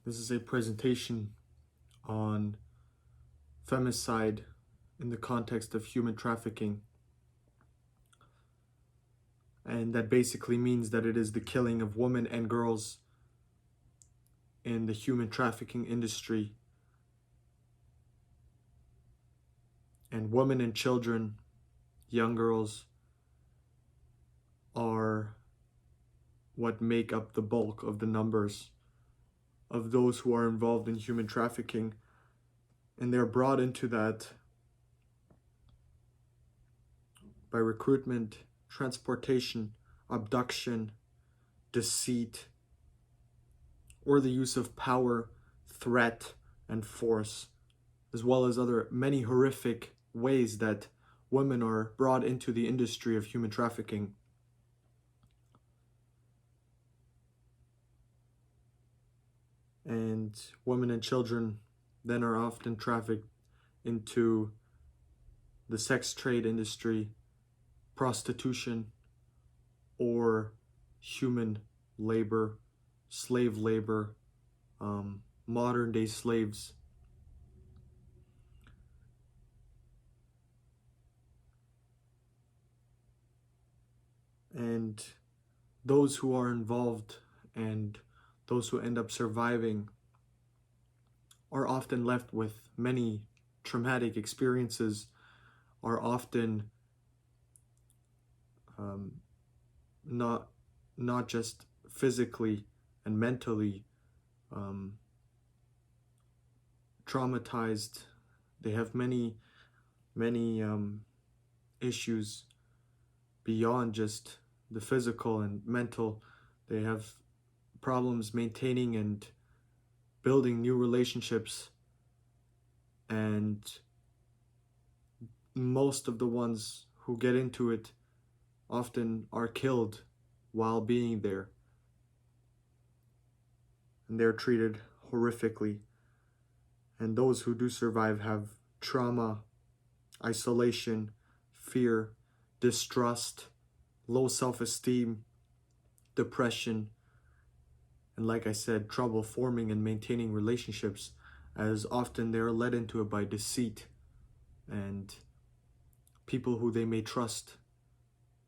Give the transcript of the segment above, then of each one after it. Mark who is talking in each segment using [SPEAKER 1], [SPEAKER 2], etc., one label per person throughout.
[SPEAKER 1] This is a presentation on femicide in the context of human trafficking. And that basically means that it is the killing of women and girls in the human trafficking industry. And women and children, young girls, are what make up the bulk of the numbers of those who are involved in human trafficking. And they're brought into that by recruitment, transportation, abduction, deceit, or the use of power, threat, and force, as well as other many horrific ways that women are brought into the industry of human trafficking. And women and children then are often trafficked into the sex trade industry, prostitution, or human labor, slave labor, modern day slaves. And those who are involved and those who end up surviving are often left with many traumatic experiences, are often not just physically and mentally traumatized. They have many issues beyond just the physical and mental. They have problems maintaining and building new relationships, and most of the ones who get into it often are killed while being there, and they're treated horrifically. And those who do survive have trauma, isolation, fear, distrust, low self-esteem, depression, and like I said, trouble forming and maintaining relationships, as often they're led into it by deceit, and people who they may trust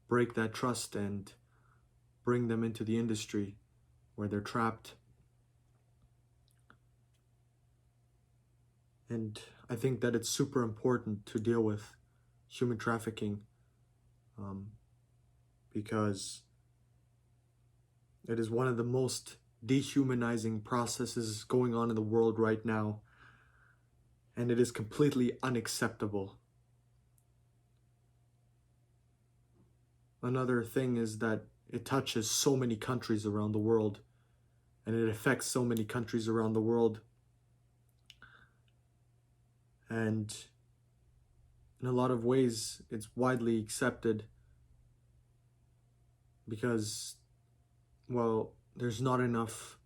[SPEAKER 1] break that trust and bring them into the industry where they're trapped. And I think that it's super important to deal with human trafficking because it is one of the most dehumanizing processes going on in the world right now, and it is completely unacceptable. Another thing is that it touches so many countries around the world, and it affects so many countries around the world. And in a lot of ways, it's widely accepted because, well, there's not enough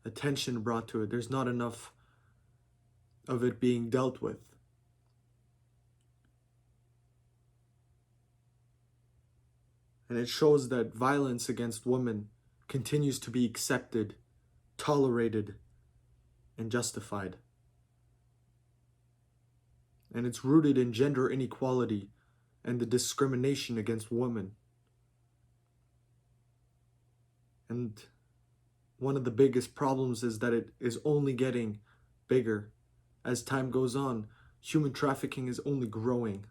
[SPEAKER 1] attention brought to it. There's not enough of it being dealt with. And it shows that violence against women continues to be accepted, tolerated, and justified. And it's rooted in gender inequality and the discrimination against women. And one of the biggest problems is that it is only getting bigger. As time goes on, human trafficking is only growing.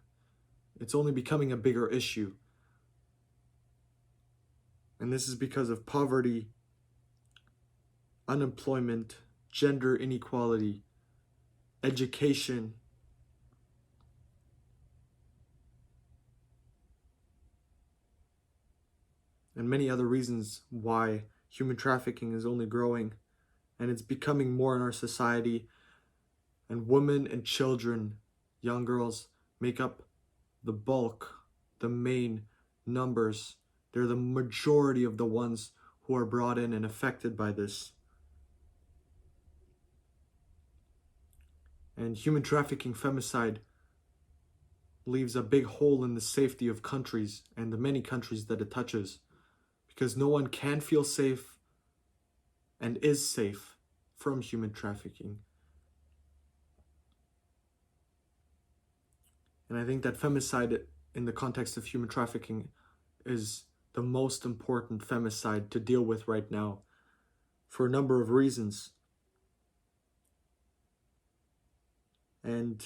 [SPEAKER 1] It's only becoming a bigger issue. And this is because of poverty, unemployment, gender inequality, education, and many other reasons why human trafficking is only growing, and it's becoming more in our society. And women and children, young girls, make up the bulk, the main numbers. They're the majority of the ones who are brought in and affected by this. And human trafficking, femicide, leaves a big hole in the safety of countries and the many countries that it touches, because no one can feel safe and is safe from human trafficking. And I think that femicide in the context of human trafficking is the most important femicide to deal with right now for a number of reasons. And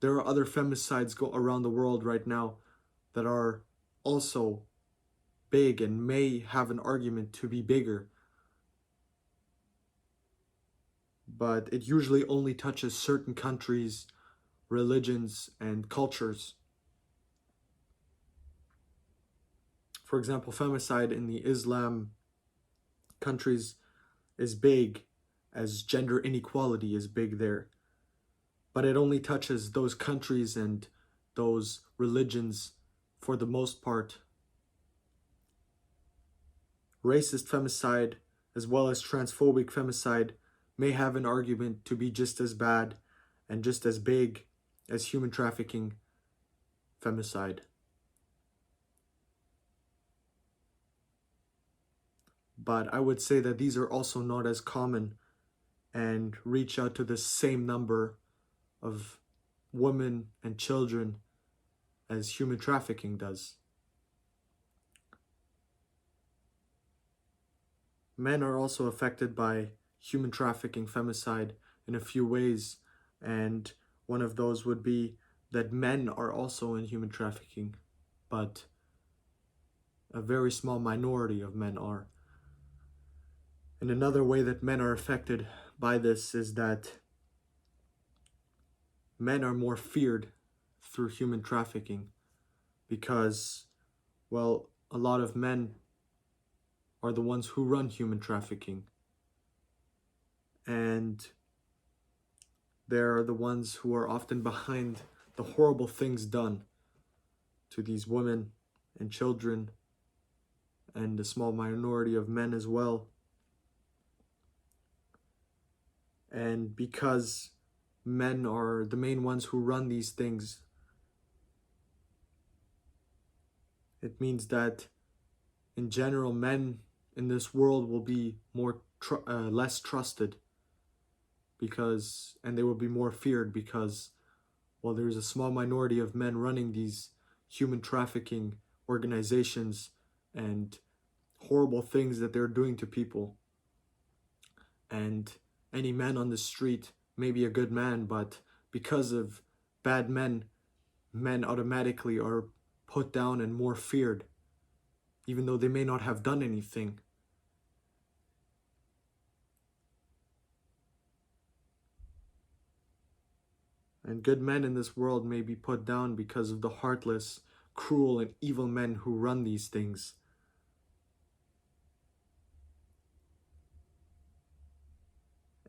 [SPEAKER 1] there are other femicides go around the world right now that are also big and may have an argument to be bigger. But it usually only touches certain countries, religions, and cultures. For example, femicide in the Islam countries is big, as gender inequality is big there. But it only touches those countries and those religions for the most part. Racist femicide, as well as transphobic femicide, may have an argument to be just as bad and just as big as human trafficking femicide. But I would say that these are also not as common and reach out to the same number of women and children as human trafficking does. Men are also affected by human trafficking femicide in a few ways, and one of those would be that men are also in human trafficking, but a very small minority of men are. And another way that men are affected by this is that men are more feared through human trafficking because, well, a lot of men are the ones who run human trafficking. And they're the ones who are often behind the horrible things done to these women and children and a small minority of men as well. And because men are the main ones who run these things, it means that in general, men in this world will be less trusted and they will be more feared because, well, there's a small minority of men running these human trafficking organizations and horrible things that they're doing to people. And any man on the street may be a good man, but because of bad men, men automatically are put down and more feared, even though they may not have done anything. And good men in this world may be put down because of the heartless, cruel, and evil men who run these things.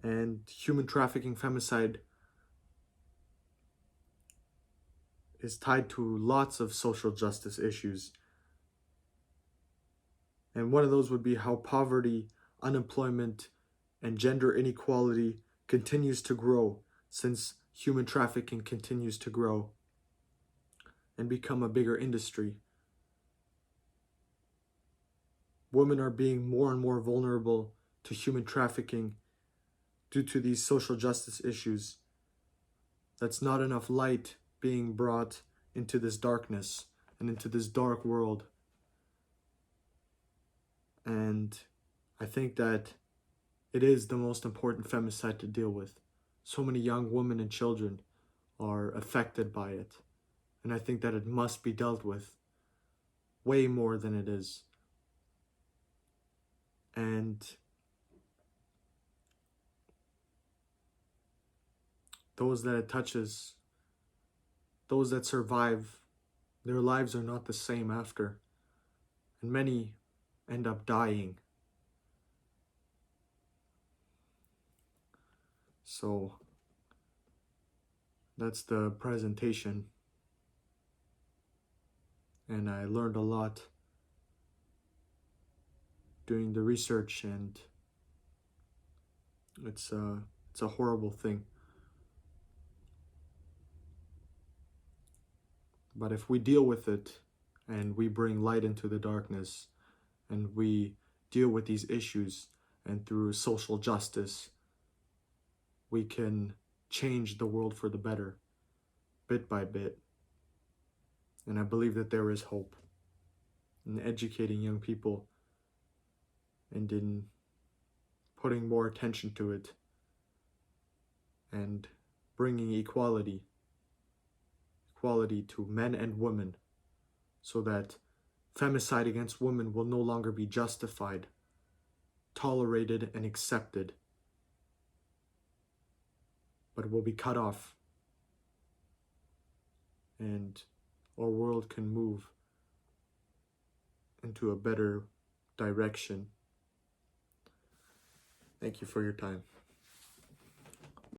[SPEAKER 1] And human trafficking femicide is tied to lots of social justice issues. And one of those would be how poverty, unemployment, and gender inequality continues to grow since human trafficking continues to grow and become a bigger industry. Women are being more and more vulnerable to human trafficking due to these social justice issues. That's not enough light being brought into this darkness and into this dark world. And I think that it is the most important femicide to deal with. So many young women and children are affected by it. And I think that it must be dealt with way more than it is. And those that it touches, those that survive, their lives are not the same after. And many end up dying. So that's the presentation. And I learned a lot doing the research, and it's a horrible thing. But if we deal with it and we bring light into the darkness and we deal with these issues and through social justice, we can change the world for the better, bit by bit. And I believe that there is hope in educating young people and in putting more attention to it and bringing equality to men and women, so that femicide against women will no longer be justified, tolerated, and accepted, but will be cut off, and our world can move into a better direction. Thank you for your time.